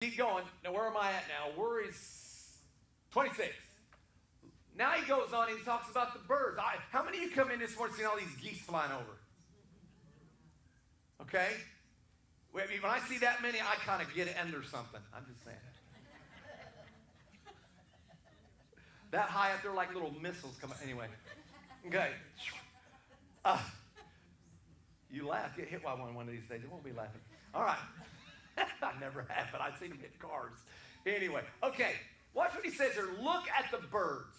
Keep going. Now, where am I at now? Worries 26. Now he goes on and he talks about the birds. How many of you come in this morning seeing all these geese flying over? Okay? When I see that many, I kind of get under something. I'm just saying. That high up there like little missiles coming. Anyway. Okay. You laugh. Get hit by one of these days. It won't be laughing. All right. I never have, but I've seen them hit cars. Anyway. Okay. Watch what he says here. Look at the birds.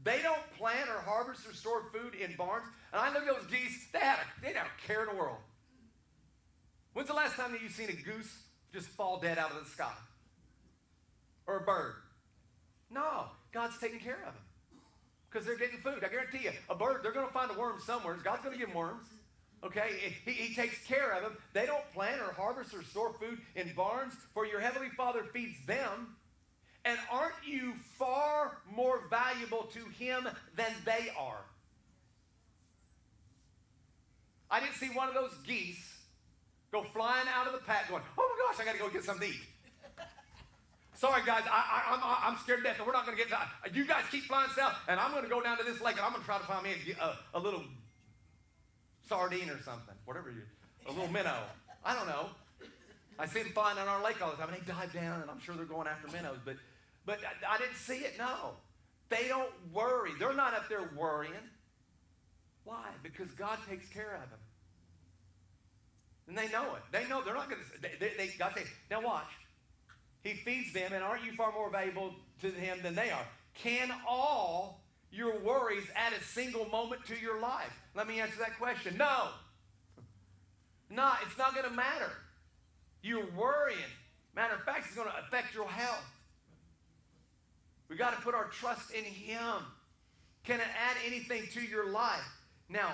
They don't plant or harvest or store food in barns. And I look at those geese. They don't care in the world. When's the last time that you've seen a goose just fall dead out of the sky? Or a bird? No. God's taking care of them. Because they're getting food. I guarantee you, a bird, they're going to find a worm somewhere. God's going to give them worms. Okay? He takes care of them. They don't plant or harvest or store food in barns, for your heavenly Father feeds them. And aren't you far more valuable to him than they are? I didn't see one of those geese go flying out of the pack going, oh my gosh, I got to go get something to eat. Sorry, guys, I'm scared to death, and we're not going to get you guys keep flying south, and I'm going to go down to this lake, and I'm going to try to find me a little sardine or something, whatever a little minnow. I don't know. I see them flying on our lake all the time, and they dive down, and I'm sure they're going after minnows, but I didn't see it, no. They don't worry. They're not up there worrying. Why? Because God takes care of them. And they know it. They know they're not going to, God takes, now watch. He feeds them, and aren't you far more valuable to him than they are? Can all your worries add a single moment to your life? Let me answer that question. No. No, it's not going to matter. You're worrying. Matter of fact, it's going to affect your health. We got to put our trust in him. Can it add anything to your life? Now,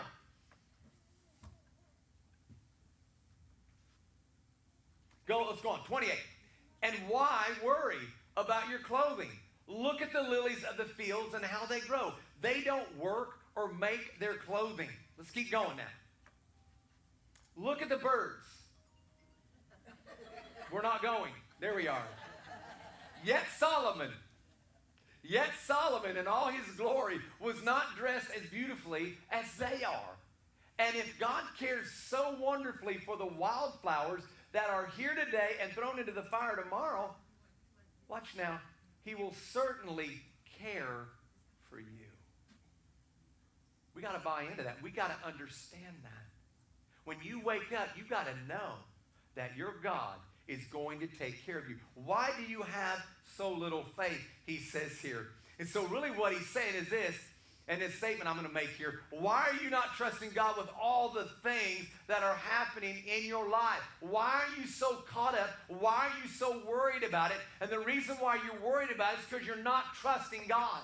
let's go on. 28. And why worry about your clothing? Look at the lilies of the fields and how they grow. They don't work or make their clothing. Let's keep going now. Look at the birds. We're not going. There we are. Yet Solomon in all his glory was not dressed as beautifully as they are. And if God cares so wonderfully for the wildflowers that are here today and thrown into the fire tomorrow, watch now, he will certainly care for you. We got to buy into that. We got to understand that. When you wake up, you got to know that your God is going to take care of you. Why do you have so little faith, he says here. And so really what he's saying is this, and this statement I'm going to make here. Why are you not trusting God with all the things that are happening in your life? Why are you so caught up? Why are you so worried about it? And the reason why you're worried about it is because you're not trusting God.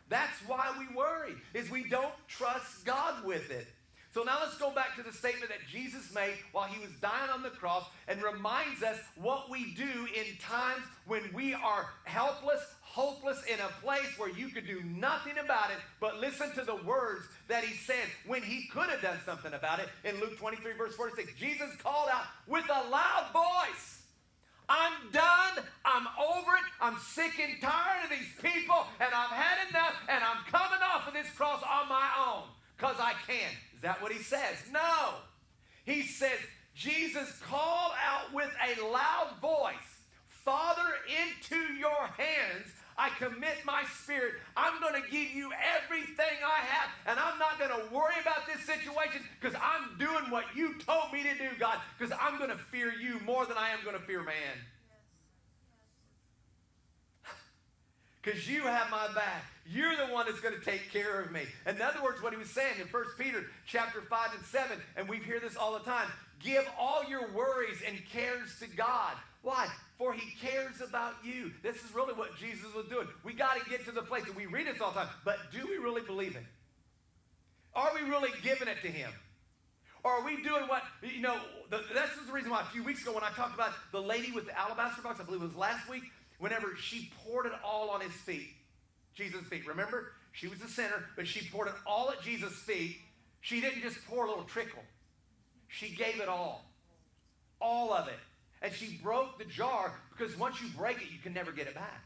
That's why we worry, is we don't trust God with it. So now let's go back to the statement that Jesus made while he was dying on the cross and reminds us what we do in times when we are helpless, hopeless, in a place where you could do nothing about it. But listen to the words that he said when he could have done something about it. In Luke 23, verse 46, Jesus called out with a loud voice, I'm done, I'm over it, I'm sick and tired of these people, and I've had enough, and I'm coming off of this cross on my own because I can. Is that what he says? No. He says, Jesus called out with a loud voice, Father, into your hands I commit my spirit. I'm going to give you everything I have, and I'm not going to worry about this situation because I'm doing what you told me to do, God, because I'm going to fear you more than I am going to fear man. Because you have my back. You're the one that's going to take care of me. In other words, what he was saying in 1 Peter chapter 5 and 7, and we hear this all the time, give all your worries and cares to God. Why? For he cares about you. This is really what Jesus was doing. We got to get to the place, and we read this all the time, but do we really believe it? Are we really giving it to him? Or are we doing what, this is the reason why a few weeks ago when I talked about the lady with the alabaster box, I believe it was last week, whenever she poured it all on his feet, Jesus' feet. Remember? She was a sinner, but she poured it all at Jesus' feet. She didn't just pour a little trickle. She gave it all of it. And she broke the jar because once you break it, you can never get it back.